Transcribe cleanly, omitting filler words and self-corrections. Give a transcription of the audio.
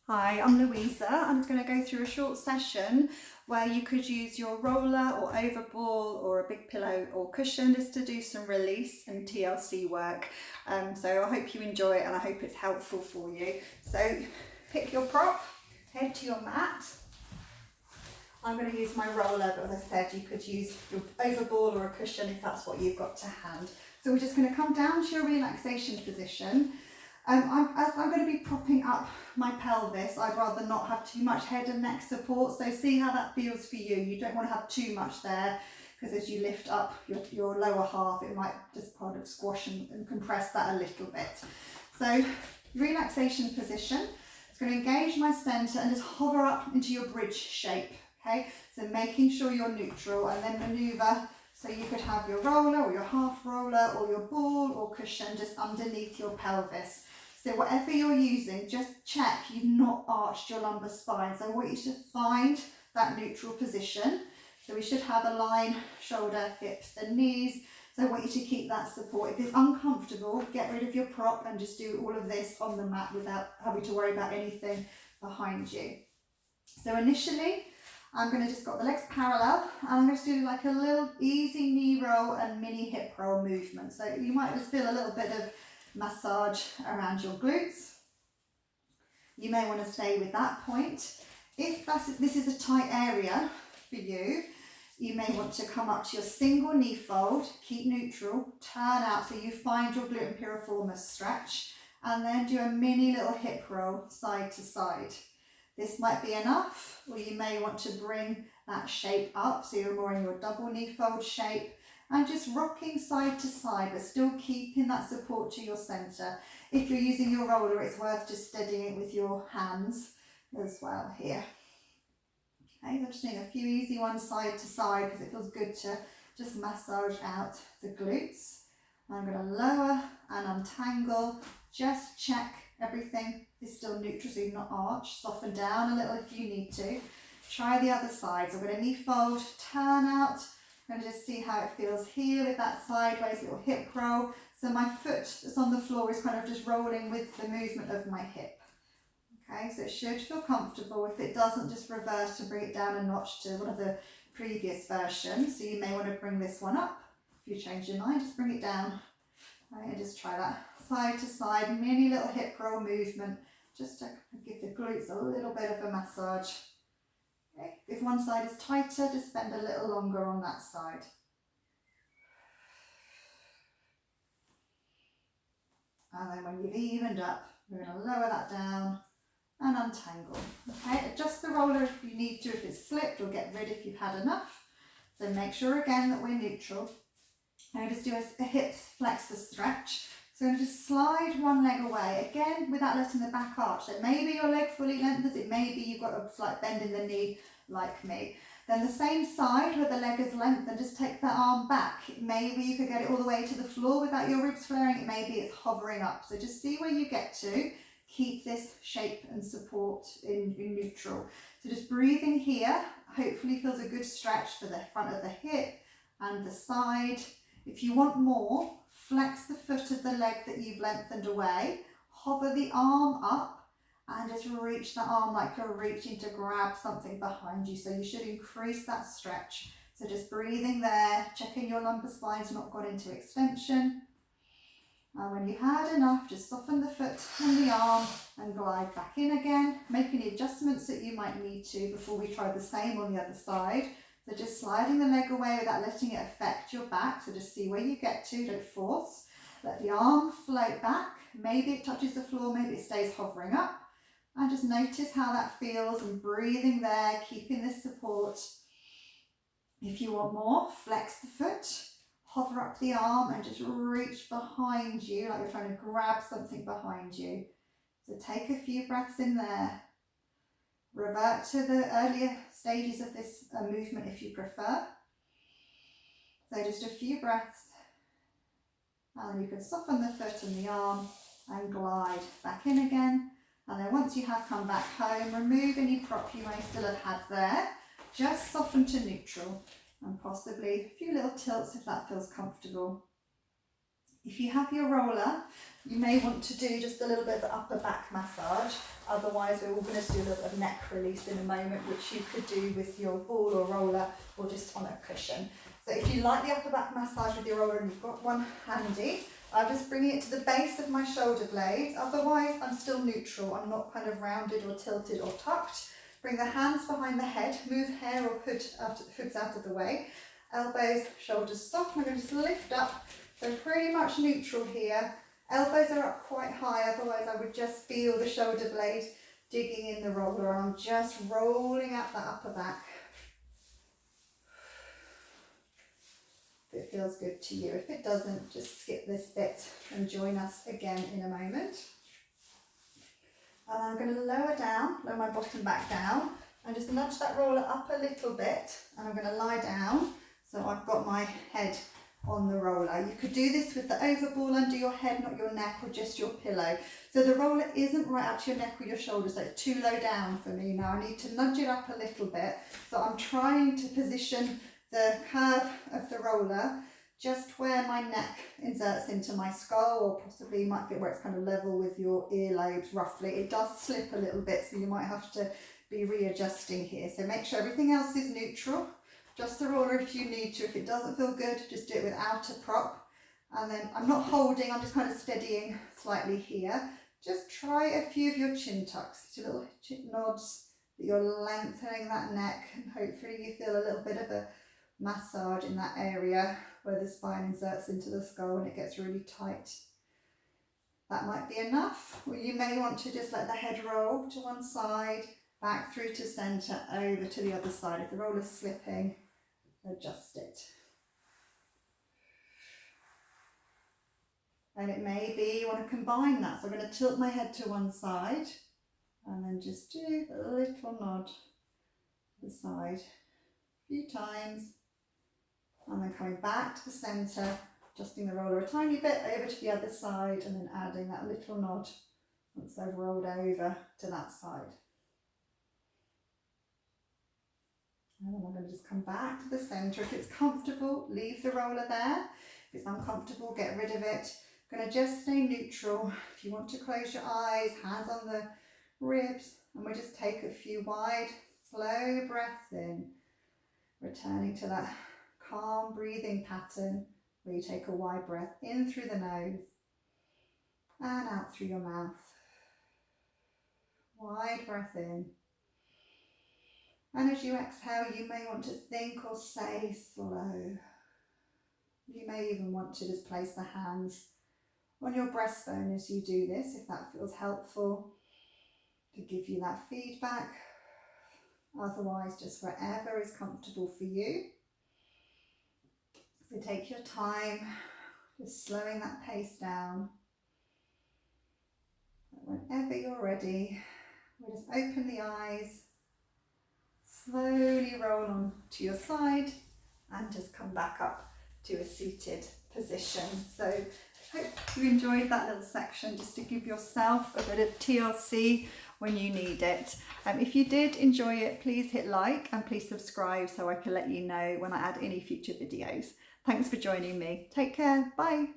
Hi, I'm Louisa. I'm going to go through a short session where you could use your roller or overball or a big pillow or cushion just to do some release and TLC work. So I hope you enjoy it and I hope it's helpful for you. So pick your prop, head to your mat. I'm going to use my roller, but as I said, you could use your overball or a cushion if that's what you've got to hand. So we're just going to come down to your relaxation position. As I'm going to be propping up my pelvis, I'd rather not have too much head and neck support. So see how that feels for you. You don't want to have too much there because as you lift up your lower half, it might just kind of squash and compress that a little bit. So relaxation position. It's going to engage my centre and just hover up into your bridge shape. Okay, so making sure you're neutral and then manoeuvre. So you could have your roller or your half roller or your ball or cushion just underneath your pelvis. So whatever you're using, just check you've not arched your lumbar spine. So I want you to find that neutral position. So we should have a line, shoulder, hips and knees. So I want you to keep that support. If it's uncomfortable, get rid of your prop and just do all of this on the mat without having to worry about anything behind you. So initially, I'm going to just got the legs parallel and I'm going to do like a little easy knee roll and mini hip roll movement. So you might just feel a little bit of massage around your glutes. You may want to stay with that point. If this is a tight area for you, you may want to come up to your single knee fold, keep neutral, turn out so you find your glute piriformis stretch and then do a mini little hip roll side to side. This might be enough, or you may want to bring that shape up so you're more in your double knee fold shape and just rocking side to side but still keeping that support to your centre. If you're using your roller, it's worth just steadying it with your hands as well here. Okay, I'm just doing a few easy ones side to side because it feels good to just massage out the glutes. I'm going to lower and untangle, just check everything is still neutral so you're not arched, soften down a little if you need to. Try the other side, so I'm going to knee fold, turn out, I'm going to just see how it feels here with that sideways little hip roll. So my foot that's on the floor is kind of just rolling with the movement of my hip. Okay, so it should feel comfortable. If it doesn't, just reverse to bring it down a notch to one of the previous versions. So you may want to bring this one up. If you change your mind, just bring it down. Right, and just try that side to side, mini little hip roll movement, just to give the glutes a little bit of a massage. Okay. If one side is tighter, just spend a little longer on that side. And then when you've evened up, we're going to lower that down and untangle. Okay, adjust the roller if you need to, if it's slipped, or get rid if you've had enough. So make sure again that we're neutral. Now just do a hip flexor stretch. So I'm going to just slide one leg away, again without letting the back arch. So maybe your leg fully lengthens, it may be you've got a slight bend in the knee like me. Then the same side where the leg is lengthened, just take the arm back. Maybe you could get it all the way to the floor without your ribs flaring, it maybe it's hovering up. So just see where you get to. Keep this shape and support in neutral. So just breathing here, hopefully feels a good stretch for the front of the hip and the side. If you want more, flex the foot of the leg that you've lengthened away, hover the arm up and just reach the arm like you're reaching to grab something behind you. So you should increase that stretch. So just breathing there, checking your lumbar spine's not gone into extension. And when you've had enough, just soften the foot and the arm and glide back in again. Make any adjustments that you might need to before we try the same on the other side. So just sliding the leg away without letting it affect your back. So just see where you get to, don't force. Let the arm float back. Maybe it touches the floor, maybe it stays hovering up. And just notice how that feels and breathing there, keeping this support. If you want more, flex the foot, hover up the arm and just reach behind you like you're trying to grab something behind you. So take a few breaths in there. Revert to the earlier stages of this movement if you prefer. So just a few breaths. And you can soften the foot and the arm and glide back in again. And then once you have come back home, remove any prop you may still have had there. Just soften to neutral and possibly a few little tilts if that feels comfortable. If you have your roller, you may want to do just a little bit of upper back massage. Otherwise, we're all going to do a little bit of neck release in a moment, which you could do with your ball or roller or just on a cushion. So if you like the upper back massage with your roller and you've got one handy, I'm just bringing it to the base of my shoulder blades. Otherwise, I'm still neutral. I'm not kind of rounded or tilted or tucked. Bring the hands behind the head, move hair or hoods out of the way. Elbows, shoulders soft. I'm going to just lift up. So pretty much neutral here. Elbows are up quite high, otherwise I would just feel the shoulder blade digging in the roller, and I'm just rolling out that upper back. If it feels good to you. If it doesn't, just skip this bit and join us again in a moment. And I'm going to lower my bottom back down, and just nudge that roller up a little bit, and I'm going to lie down so I've got my head on the roller. You could do this with the overball under your head, not your neck, or just your pillow. So the roller isn't right up to your neck or your shoulders, so it's too low down for me now. I need to nudge it up a little bit. So I'm trying to position the curve of the roller just where my neck inserts into my skull, or possibly might fit where it's kind of level with your earlobes roughly. It does slip a little bit, so you might have to be readjusting here. So make sure everything else is neutral. Just the roller if you need to. If it doesn't feel good, just do it without a prop. And then I'm not holding, I'm just kind of steadying slightly here. Just try a few of your chin tucks, just little chin nods, that you're lengthening that neck, and hopefully you feel a little bit of a massage in that area where the spine inserts into the skull and it gets really tight. That might be enough, or you may want to just let the head roll to one side, back through to centre, over to the other side. If the roller's slipping, adjust it. And it may be you want to combine that. So I'm going to tilt my head to one side and then just do a little nod to the side a few times, and then coming back to the centre, adjusting the roller a tiny bit over to the other side, and then adding that little nod once I've rolled over to that side. And then I'm going to just come back to the centre. If it's comfortable, leave the roller there. If it's uncomfortable, get rid of it. I'm going to just stay neutral. If you want to close your eyes, hands on the ribs, and we'll just take a few wide, slow breaths in, returning to that calm breathing pattern where you take a wide breath in through the nose and out through your mouth. Wide breath in. And as you exhale, you may want to think or say slow. You may even want to just place the hands on your breastbone as you do this, if that feels helpful, to give you that feedback. Otherwise, just wherever is comfortable for you. So take your time, just slowing that pace down. Whenever you're ready, we'll just open the eyes, slowly roll on to your side, and just come back up to a seated position. So I hope you enjoyed that little section, just to give yourself a bit of TLC when you need it. If you did enjoy it, please hit like and please subscribe so I can let you know when I add any future videos. Thanks for joining me. Take care. Bye.